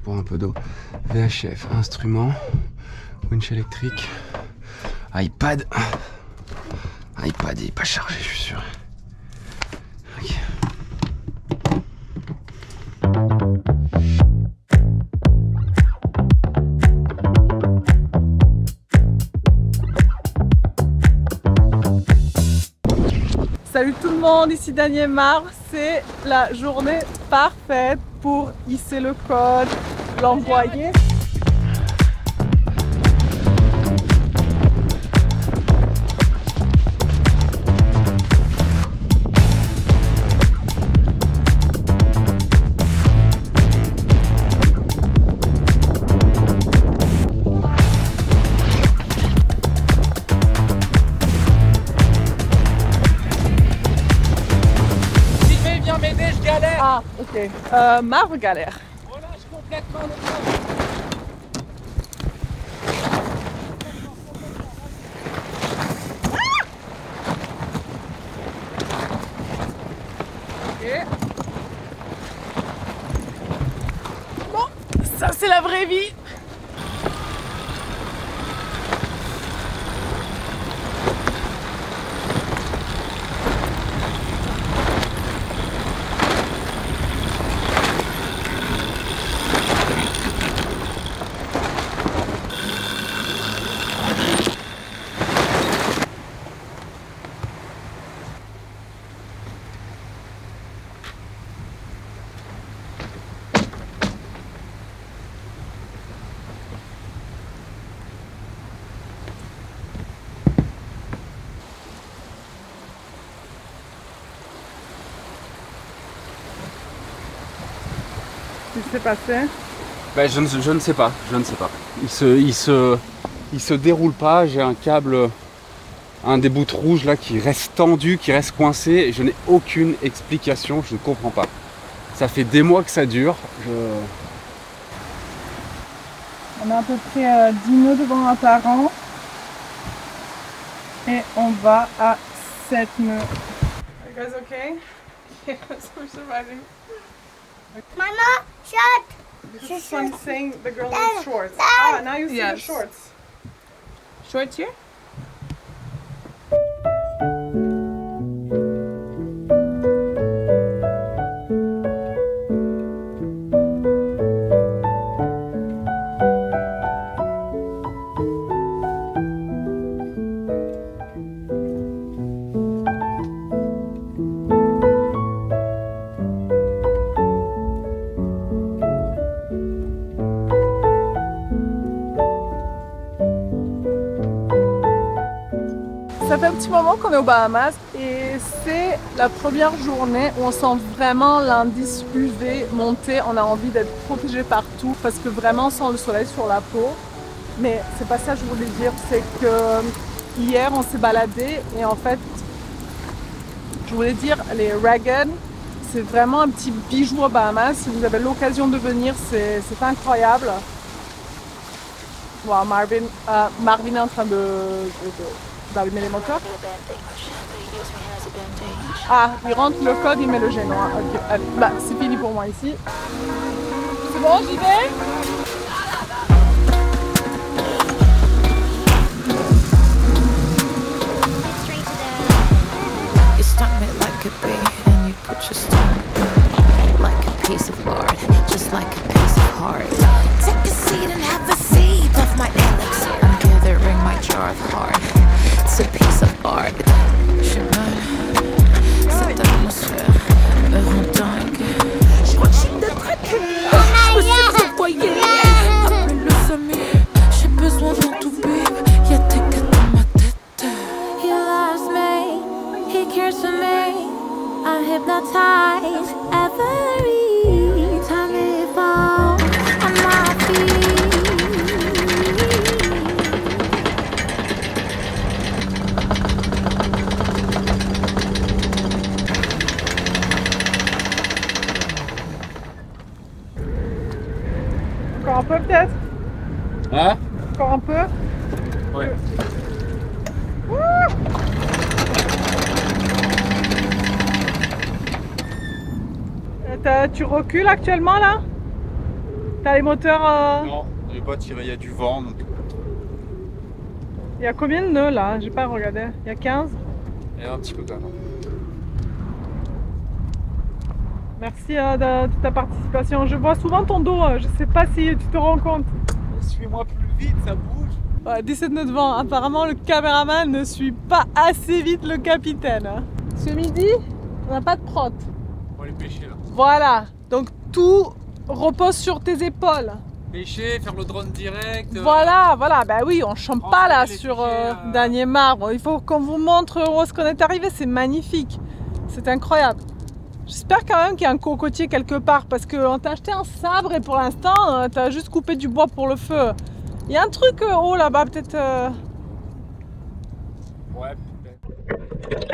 pour un peu d'eau. VHF, instrument, winch électrique, iPad. iPad il est pas chargé, je suis sûr. Okay. Salut tout le monde, ici Daniel Mar, c'est la journée parfaite pour hisser le code, l'envoyer. Ah, ok. Marv galère. Oh là, je complètement le Ok. Bon, ça c'est la vraie vie. Qu'est-ce qui s'est passé? Ben, je ne sais pas, Il se déroule pas, j'ai un câble, un des bouts rouges là qui reste tendu, qui reste coincé, et je n'ai aucune explication, je ne comprends pas. Ça fait des mois que ça dure. On a à peu près 10 nœuds devant un parent. Et on va à 7 nœuds. Are you guys okay? Yes, we're surviving. Mama, shut! This is one saying the girl needs shorts. Ah, now you see the shorts. Shorts here? Ça fait un petit moment qu'on est aux Bahamas et c'est la première journée où on sent vraiment l'indice UV monter. On a envie d'être protégé partout parce que vraiment on sent le soleil sur la peau. Mais c'est pas ça que je voulais dire, c'est que hier on s'est baladé et en fait, je voulais dire les Ragged, c'est vraiment un petit bijou aux Bahamas. Si vous avez l'occasion de venir, c'est incroyable. Wow, Marvin est en train d'allumer les moteurs. Ah, il rentre le code, il met le génois. Ok, allez, bah, c'est fini pour moi ici. C'est bon, j'y vais? It's a piece of art. Je cette atmosphère me rend dingue. Je continue d'être traquée. Je me suis envoyée. Appelle le Samy. J'ai besoin d'un tout bébé. Y'a tes gars dans ma tête. He loves me, he cares for me. I'm hypnotized every time he falls on my feet. Encore un peu peut-être? Hein? Encore un peu? Ouais. Tu recules actuellement là? T'as les moteurs Non, il n'est pas tiré, il y a du vent. Donc... Il y a combien de nœuds là? J'ai pas regardé. Il y a 15? Il y a un petit peu quand même. Merci de ta participation. Je vois souvent ton dos, je sais pas si tu te rends compte. Suis-moi plus vite, ça bouge. Ouais, 17 nœuds de vent. Apparemment, le caméraman ne suit pas assez vite le capitaine. Ce midi, on n'a pas de prot. On va aller pêcher là. Voilà, donc tout repose sur tes épaules. Pêcher, faire le drone direct. Voilà, bah oui, on chante pas là sur Dernier Marbre. Il faut qu'on vous montre où est-ce qu'on est arrivé, c'est magnifique. C'est incroyable. J'espère quand même qu'il y a un cocotier quelque part parce qu'on t'a acheté un sabre et pour l'instant, t'as juste coupé du bois pour le feu. Il y a un truc haut là-bas, peut-être. Ouais, peut-être.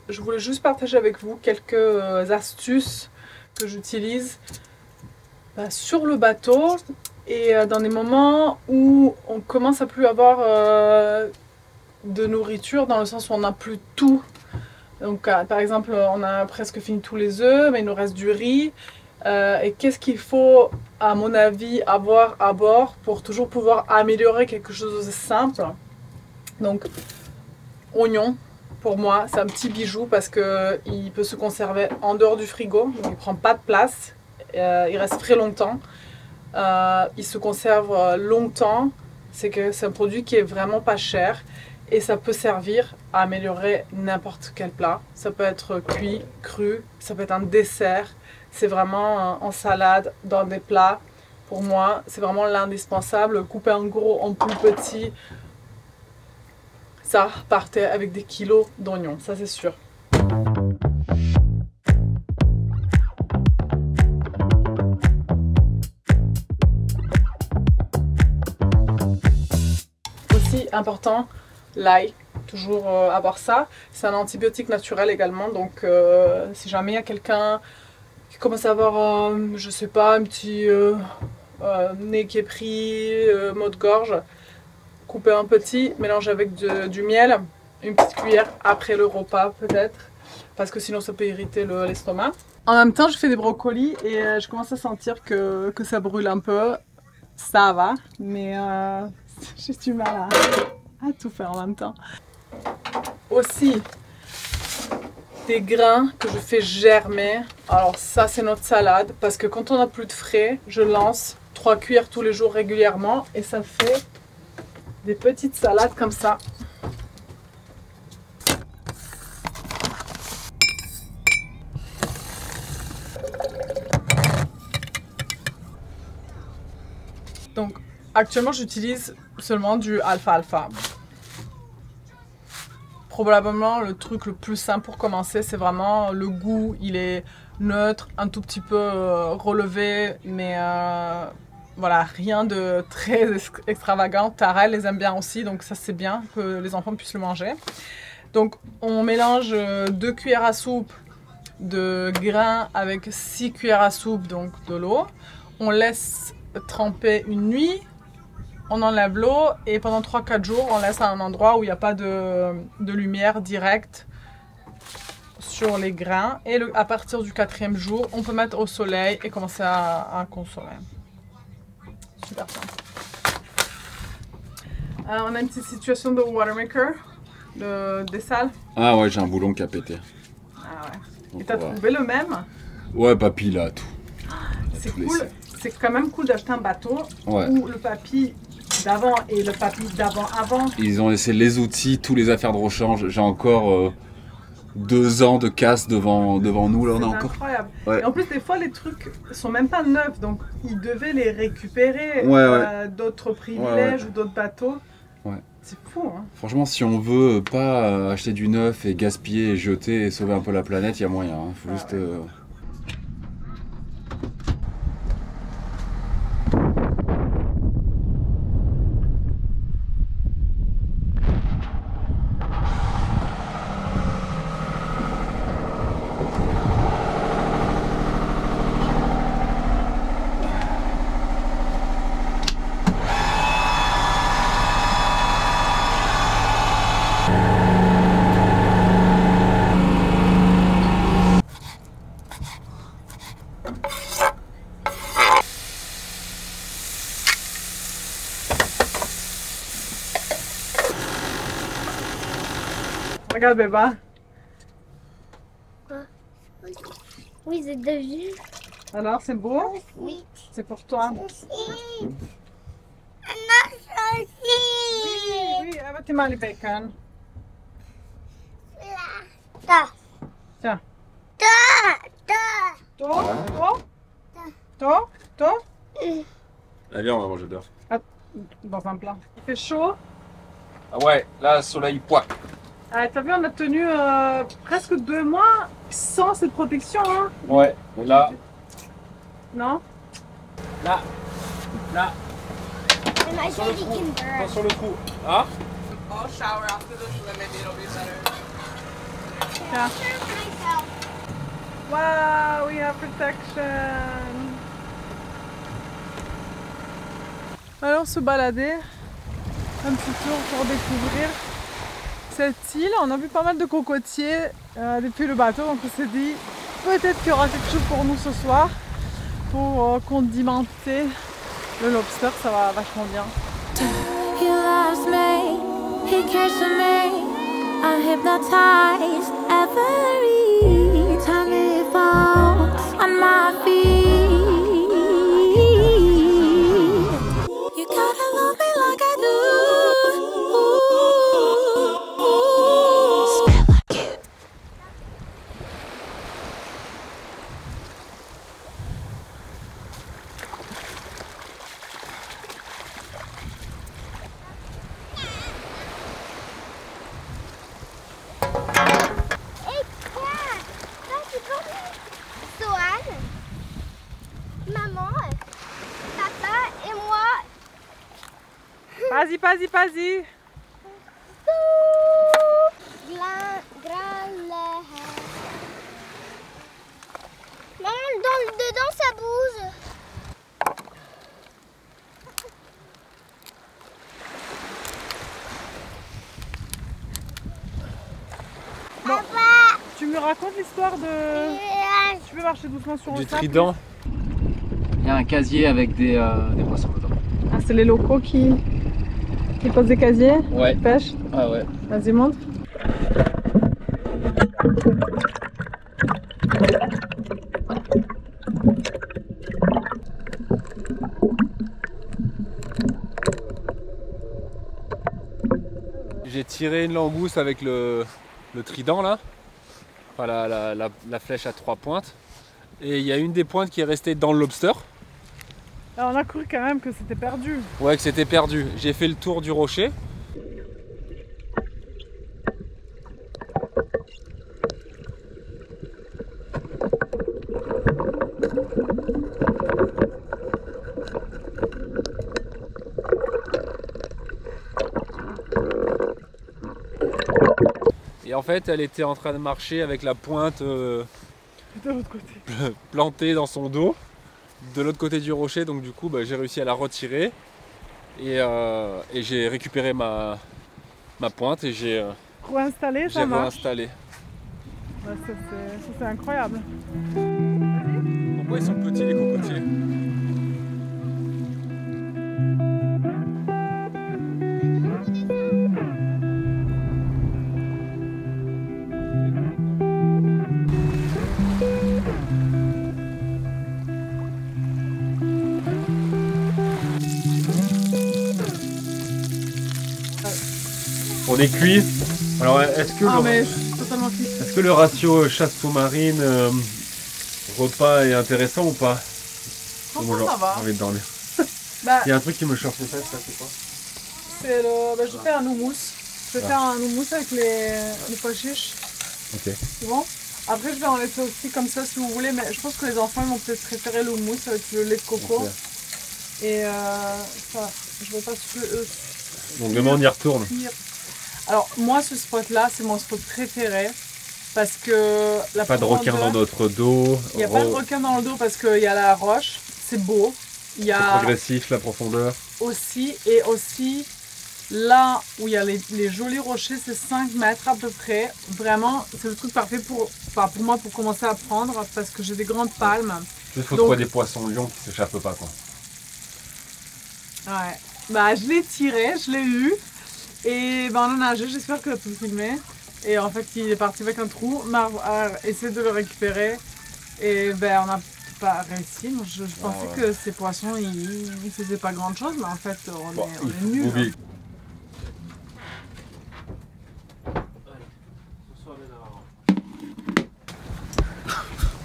Je voulais juste partager avec vous quelques astuces que j'utilise sur le bateau et dans des moments où on commence à plus avoir de nourriture, dans le sens où on n'a plus tout. Donc par exemple, on a presque fini tous les œufs, mais il nous reste du riz. Et qu'est-ce qu'il faut, à mon avis, avoir à bord pour toujours pouvoir améliorer quelque chose de simple? Donc, oignon. Pour moi, c'est un petit bijou parce qu'il peut se conserver en dehors du frigo, donc il ne prend pas de place, il reste très longtemps, il se conserve longtemps, c'est un produit qui est vraiment pas cher et ça peut servir à améliorer n'importe quel plat. Ça peut être cuit, cru, ça peut être un dessert, c'est vraiment en salade, dans des plats. Pour moi, c'est vraiment l'indispensable, couper en gros, en plus petit. Ça partait avec des kilos d'oignons, ça c'est sûr. Aussi important, l'ail, toujours avoir ça. C'est un antibiotique naturel également, donc si jamais il y a quelqu'un qui commence à avoir, je sais pas, un petit nez qui est pris, maux de gorge, couper un petit, mélanger avec du miel, une petite cuillère après le repas peut-être, parce que sinon ça peut irriter l'estomac. En même temps, je fais des brocolis et je commence à sentir que ça brûle un peu. Ça va, mais j'ai du mal à tout faire en même temps. Aussi, des grains que je fais germer. Alors ça, c'est notre salade, parce que quand on n'a plus de frais, je lance 3 cuillères tous les jours régulièrement et ça fait des petites salades comme ça. Donc actuellement j'utilise seulement du alfalfa. Probablement le truc le plus simple pour commencer, c'est vraiment le goût. Il est neutre, un tout petit peu relevé, mais voilà, rien de très extravagant. Tara les aime bien aussi, donc ça c'est bien que les enfants puissent le manger. Donc on mélange 2 cuillères à soupe de grains avec 6 cuillères à soupe donc de l'eau. On laisse tremper une nuit On enlève l'eau et pendant 3-4 jours, on laisse à un endroit où il n'y a pas de lumière directe sur les grains. Et à partir du 4e jour, on peut mettre au soleil et commencer à consommer. Super simple. On a une petite situation de water maker, de dessal. Ah ouais, j'ai un boulon qui a pété. Ah ouais. Donc Et t'as trouvé le même? Ouais, papy là, tout. C'est cool. C'est quand même cool d'acheter un bateau où le papy d'avant et le papy d'avant. Ils ont laissé les outils, tous les affaires de rechange. J'ai encore 2 ans de casse devant nous. Là, on a encore. Incroyable. Ouais. Et en plus, des fois, les trucs sont même pas neufs, donc ils devaient les récupérer d'autres privilèges ou d'autres bateaux. Ouais. C'est fou, hein. Franchement, si on veut pas acheter du neuf et gaspiller et jeter et sauver un peu la planète, il y a moyen. Hein. Faut juste. Regarde, Béba. Oui, c'est de vue. Alors, c'est beau? Oui. C'est pour toi. Oui. Oui, mettez-moi les bacon. Ta. Tiens. Ta. Toi? Allez, on va manger dehors. Dans un plat. Il fait chaud. Ah ouais, là, soleil poids. Ah, t'as vu, on a tenu presque 2 mois sans cette protection, hein? Ouais, mais là, Non? là, And I said you can burn. sur le coup. Ah? I'll shower after this and then maybe it'll be better. Tiens. Myself. Wow, we have protection. Alors, se balader, un petit tour pour découvrir cette île. On a vu pas mal de cocotiers depuis le bateau, donc on s'est dit peut-être qu'il y aura quelque chose pour nous ce soir pour condimenter le lobster, ça va vachement bien. He loves me, he cares for me. I'm hypnotized every time he falls on my feet. You gotta love me like I do. Smell like you. Hey, Kat. Ça, c'est comme Sohan, maman, papa et moi. Vas-y. Grand-lait. Maman, dedans, ça bouge. Bon. Papa. Tu me racontes l'histoire de... Tu peux marcher doucement sur le Du sable? trident. Il y a un casier avec des poissons dedans. Ah, c'est les locaux qui posent des casiers, Ouais. qui pêchent. Ah ouais. Vas-y, montre. J'ai tiré une langouste avec le trident là. Enfin la flèche à 3 pointes. Et il y a une des pointes qui est restée dans le lobster. Alors, on a cru quand même que c'était perdu. Ouais, que c'était perdu. J'ai fait le tour du rocher. Et en fait, elle était en train de marcher avec la pointe De l'autre côté. plantée dans son dos, de l'autre côté du rocher. Donc du coup, j'ai réussi à la retirer. Et j'ai récupéré ma pointe et j'ai Réinstallé, ça marche. réinstallé. Ouais, ça c'est incroyable. Pourquoi ils sont petits les cocotiers? On est cuit. Alors est-ce que, Mais je suis totalement fixe. est-ce que le ratio chasse sous-marine repas est intéressant ou pas? Franchement, ça va. J'ai envie de dormir. Bah, Il y a un truc qui me chauffe les fesses, ça c'est quoi? c'est le... bah, je fais un houmous. Je vais faire un houmous avec les pois chiches. Ok. C'est bon. Après, je vais en laisser aussi comme ça si vous voulez, mais je pense que les enfants ils vont peut-être préférer le houmous avec le lait de coco. Ok. Et ça, je vais pas eux. Donc demain on y retourne. Alors moi ce spot là c'est mon spot préféré parce que la Pas de requin dans notre dos. Il n'y a pas de requin dans le dos parce qu'il y a la roche, c'est beau. Il y C'est a progressif, la profondeur. aussi là où il y a les jolis rochers, c'est 5 mètres à peu près. Vraiment c'est le truc parfait pour moi pour commencer à prendre parce que j'ai des grandes palmes. Il faut trouver des poissons lions qui s'échappent pas quoi. Ouais. Bah je l'ai tiré, je l'ai eu. Et ben on a nagé, j'espère que tu as pu filmer. Et en fait il est parti avec un trou, Marv a essayé de le récupérer. Et ben on n'a pas réussi. Moi, je pensais que ces poissons ils faisaient pas grand chose, mais en fait on est nuls.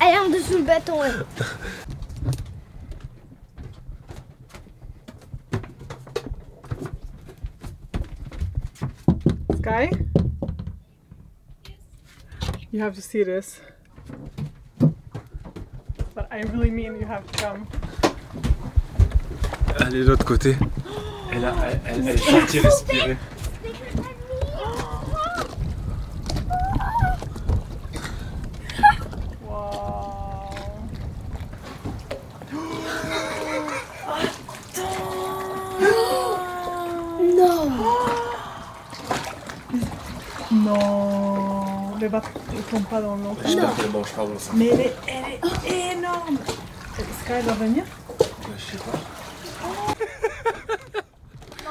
Elle est en dessous le bâton. Ouais. Sky? You have to see this. But I really mean you have to come. Allez de l'autre côté. Elle est sortie respirer. Wow. Non, les bateaux ne tombent pas dans l'eau. Je t'appelle, elle mange pas bon ça. Mais elle est énorme. Est-ce qu'elle va venir? Je sais pas.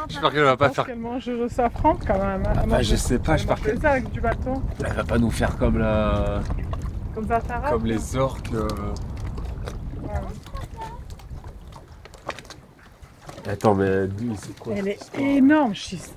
J'espère qu'elle va pas faire. Elle mange le safran quand même. Bah, je sais pas, j'espère qu'elle ça avec du bâton. Elle va pas nous faire comme la. Comme Zafara. Comme les orques. Ouais. Attends, mais c'est quoi? Elle est énorme, schiste.